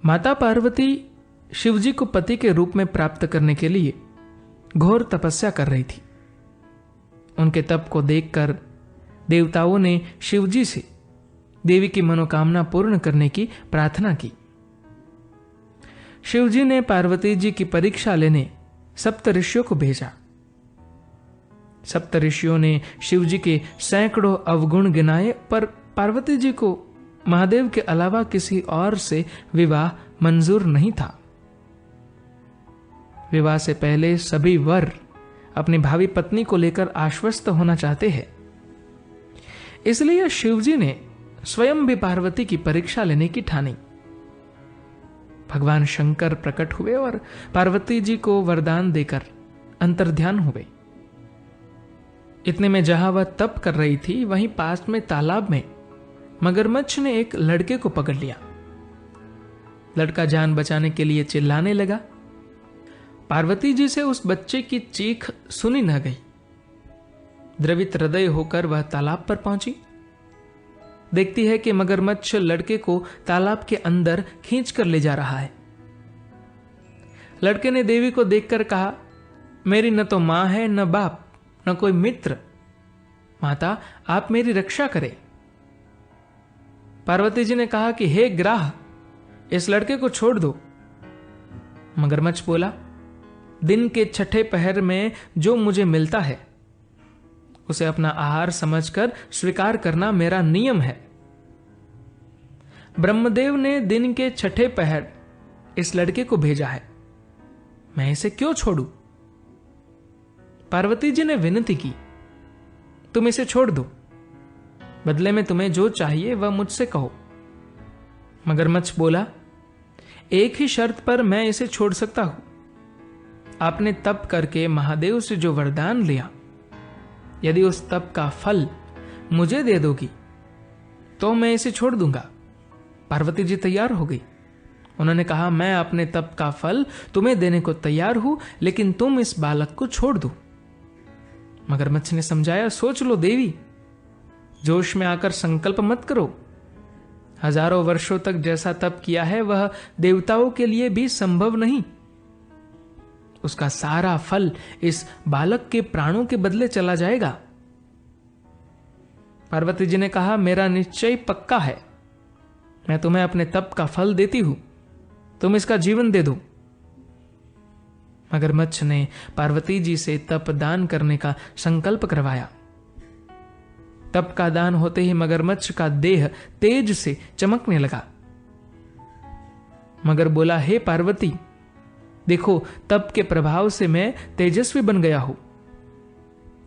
माता पार्वती शिवजी को पति के रूप में प्राप्त करने के लिए घोर तपस्या कर रही थी। उनके तप को देखकर देवताओं ने शिवजी से देवी की मनोकामना पूर्ण करने की प्रार्थना की। शिवजी ने पार्वती जी की परीक्षा लेने सप्तऋषियों को भेजा। सप्तऋषियों ने शिवजी के सैकड़ों अवगुण गिनाए, पर पार्वती जी को महादेव के अलावा किसी और से विवाह मंजूर नहीं था। विवाह से पहले सभी वर अपनी भावी पत्नी को लेकर आश्वस्त होना चाहते हैं। इसलिए शिवजी ने स्वयं भी पार्वती की परीक्षा लेने की ठानी। भगवान शंकर प्रकट हुए और पार्वती जी को वरदान देकर अंतर्ध्यान हुए। इतने में जहां वह तप कर रही थी, वहीं पास में तालाब में मगरमच्छ ने एक लड़के को पकड़ लिया। लड़का जान बचाने के लिए चिल्लाने लगा। पार्वती जी से उस बच्चे की चीख सुनी न गई। द्रवित हृदय होकर वह तालाब पर पहुंची। देखती है कि मगरमच्छ लड़के को तालाब के अंदर खींच कर ले जा रहा है। लड़के ने देवी को देखकर कहा, मेरी न तो मां है, न बाप, न कोई मित्र। माता, आप मेरी रक्षा करें। पार्वती जी ने कहा कि हे ग्राह, इस लड़के को छोड़ दो। मगरमच्छ बोला, दिन के छठे पहर में जो मुझे मिलता है उसे अपना आहार समझकर स्वीकार करना मेरा नियम है। ब्रह्मदेव ने दिन के छठे पहर इस लड़के को भेजा है, मैं इसे क्यों छोड़ूं? पार्वती जी ने विनती की, तुम इसे छोड़ दो, बदले में तुम्हें जो चाहिए वह मुझसे कहो। मगरमच्छ बोला, एक ही शर्त पर मैं इसे छोड़ सकता हूं। आपने तप करके महादेव से जो वरदान लिया, यदि उस तप का फल मुझे दे दोगी तो मैं इसे छोड़ दूंगा। पार्वती जी तैयार हो गई। उन्होंने कहा, मैं अपने तप का फल तुम्हें देने को तैयार हूं, लेकिन तुम इस बालक को छोड़ दो। मगरमच्छ ने समझाया, सोच लो देवी, जोश में आकर संकल्प मत करो। हजारों वर्षों तक जैसा तप किया है वह देवताओं के लिए भी संभव नहीं। उसका सारा फल इस बालक के प्राणों के बदले चला जाएगा। पार्वती जी ने कहा, मेरा निश्चय पक्का है, मैं तुम्हें अपने तप का फल देती हूं, तुम इसका जीवन दे दो। मगरमच्छ ने पार्वती जी से तप दान करने का संकल्प करवाया। तप का दान होते ही मगरमच्छ का देह तेज से चमकने लगा। मगर बोला, हे पार्वती, देखो, तप के प्रभाव से मैं तेजस्वी बन गया हूं।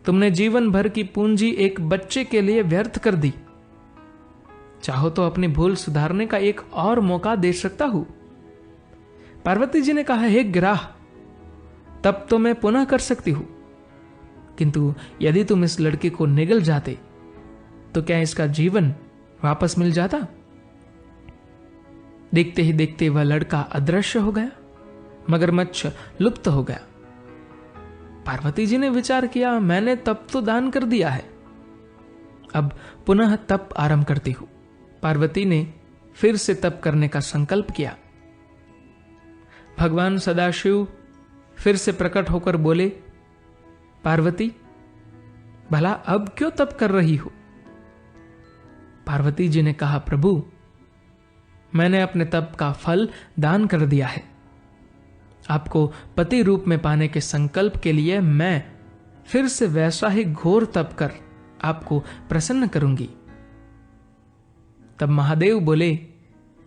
तुमने जीवन भर की पूंजी एक बच्चे के लिए व्यर्थ कर दी। चाहो तो अपनी भूल सुधारने का एक और मौका दे सकता हूं। पार्वती जी ने कहा, हे ग्राह, तप तो मैं पुनः कर सकती हूं, किंतु यदि तुम इस लड़के को निगल जाते तो क्या इसका जीवन वापस मिल जाता? देखते ही देखते वह लड़का अदृश्य हो गया। मगरमच्छ लुप्त हो गया। पार्वती जी ने विचार किया, मैंने तप तो दान कर दिया है, अब पुनः तप आरंभ करती हूं। पार्वती ने फिर से तप करने का संकल्प किया। भगवान सदाशिव फिर से प्रकट होकर बोले, पार्वती, भला अब क्यों तप कर रही हो? पार्वती जी ने कहा, प्रभु, मैंने अपने तप का फल दान कर दिया है। आपको पति रूप में पाने के संकल्प के लिए मैं फिर से वैसा ही घोर तप कर आपको प्रसन्न करूंगी। तब महादेव बोले,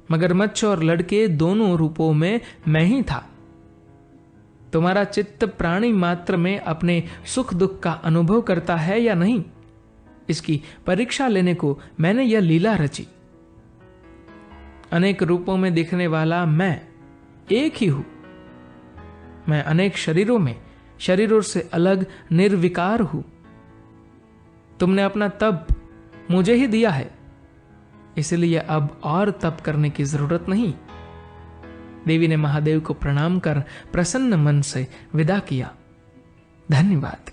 मगरमच्छ और लड़के दोनों रूपों में मैं ही था। तुम्हारा चित्त प्राणी मात्र में अपने सुख दुख का अनुभव करता है या नहीं, इसकी परीक्षा लेने को मैंने यह लीला रची। अनेक रूपों में दिखने वाला मैं एक ही हूं। मैं अनेक शरीरों में शरीरों से अलग निर्विकार हूं। तुमने अपना तप मुझे ही दिया है, इसलिए अब और तप करने की जरूरत नहीं। देवी ने महादेव को प्रणाम कर प्रसन्न मन से विदा किया। धन्यवाद।